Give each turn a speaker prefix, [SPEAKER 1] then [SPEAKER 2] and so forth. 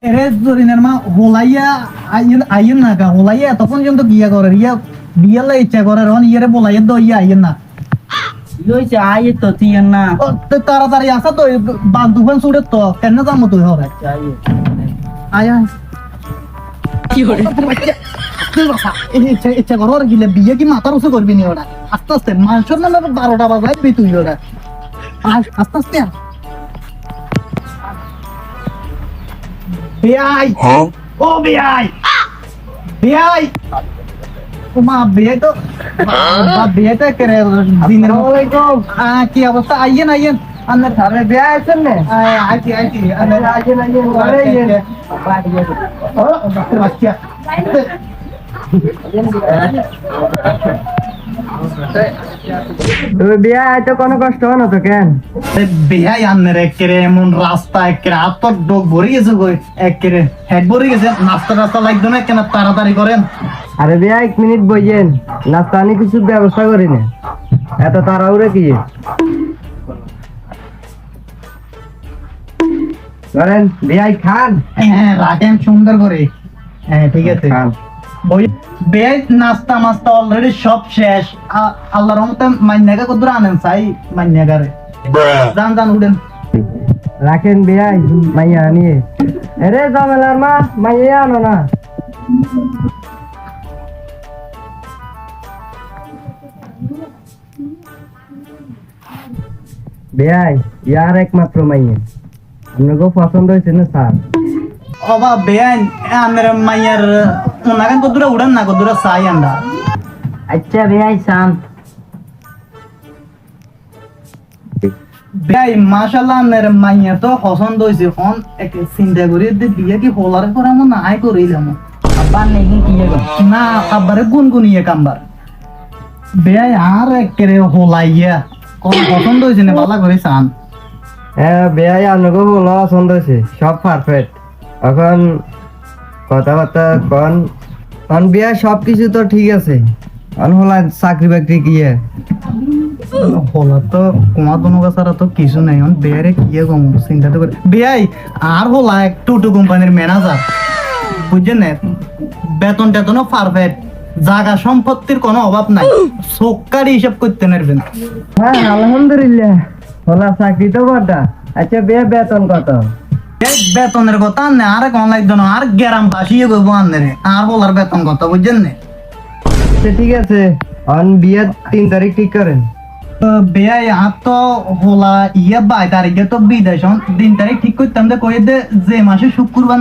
[SPEAKER 1] এরে জরিনের মা হোলাইয়া আইয়েন না গা হোলাইয়া এত পর্যন্ত গিয়া করে ইয়া বিয়ালে ইচ্ছা করে রন ইয়ারে বলাইয়া দো ইয়া আইয়েন না
[SPEAKER 2] লইছে আইয়ে তো তিয়েন না
[SPEAKER 1] ও, তো তাড়াতাড়ি আসা তো বান্ধুবান সুরে তো কেন যাবো তুই হবে
[SPEAKER 2] আইয়ে
[SPEAKER 1] আয়া কি হরে ইচ্ছা করো আর গিলে বিয়ে কি মাথার উঁচু করবি নি ওরা আস্তে আস্তে মানুষের নামে 12টা বাজাইবি তুই ওরা আস্তে আস্তে বিয়াই ও বিয়াই বিয়াই মা বিয়ে তো বিয়েটা করে দিনের কি অবস্থা আইয়েন আইয়েন আন্দার সামনে বিয়ে আছেন না আইছি আইছি আন্দার আইয়েন আইয়েন আরে আইয়েন বাচ্চা
[SPEAKER 2] তুমি বিয়া আইতে কোনো কষ্ট হয় না তো কেন
[SPEAKER 1] বিহাই আন্নের একেরে এমন রাস্তা একেরে আত্মর ডোক ভরে গেছে গো একেরে হেড ভরে গেছে নাস্তা টাস্তা লাগতো না কেন তাড়াতাড়ি করেন
[SPEAKER 2] আরে বিয়া 1 মিনিট বইয়েন নাস্তা আনি কিছু ব্যবস্থা করি না এত তাড়াহুড়ো কি করেন বিয়াই খান
[SPEAKER 1] হ্যাঁ রাখেন সুন্দর করে হ্যাঁ ঠিক আছে বই বেশ নাস্তা মাস্তা অলরেডি সব শেষ আল্লাহর রহমতে মান্যাগা কত আনেন চাই মান্যাগারে যান যান উঠেন
[SPEAKER 2] রাখেন বিয়াই মাইয়া আনিয়ে এরে জামেলার মা মাইয়া আনো না বিয়াই ইয়ার একমাত্র মাইয়া আপনাকে পছন্দ হয়েছে না স্যার
[SPEAKER 1] অবা বেআইন আমের মাইয়ার ওনাগান কত দূরে উড়ান না কত দূরে চাই আমরা
[SPEAKER 2] আচ্ছা বিয়াই সাম
[SPEAKER 1] বেআই মাশাআল্লাহ আমের মাইয়া তো পছন্দ হয়েছে ফোন এক চিন্তা করি বিয়ে কি হোলার করে এমন না আই করিলাম
[SPEAKER 2] আব্বা নেই কি
[SPEAKER 1] না আবারে গুনগুনিয়ে কামবার বেআই আর একেরে হোলাইয়া কোন পছন্দ হয়েছে না ভালো করে চান
[SPEAKER 2] হ্যাঁ বিয়াই আপনাকে বলো পছন্দ হয়েছে সব পারফেক্ট এখন কথাবার্তা কন বিয়া সবকিছু তো ঠিক আছে এখন হলা চাকরি বাকরি গিয়ে
[SPEAKER 1] হোলা তো কুমার দনুকা ছাড়া তো কিছু নাই এখন বেয়ারে কি কম চিন্তা তো করে বেআই আর হোলা এক টুটু কোম্পানির ম্যানেজার বুঝছেন না বেতন টেতনও পারফেক্ট জায়গা সম্পত্তির কোনো অভাব নাই সরকারি হিসাব করতে পারবেন
[SPEAKER 2] হ্যাঁ আলহামদুলিল্লাহ হলা চাকরি তো বড়টা আচ্ছা বিয়া বেতন কত
[SPEAKER 1] বেতনের কথা না আর কোন লাগতো না আর গ্রাম বাসিয়ে গো আনরে আর হোলার বেতন কত বুঝছেন না
[SPEAKER 2] আচ্ছা ঠিক আছে অন বিয়ের 3 তারিখ ঠিক করেন
[SPEAKER 1] বেয়াই আর তো হোলা ইয়া 22 তারিখে তো বিদেশ 3 তারিখ ঠিক করতাম যে কয়ে দে যে মাসে শুক্রবার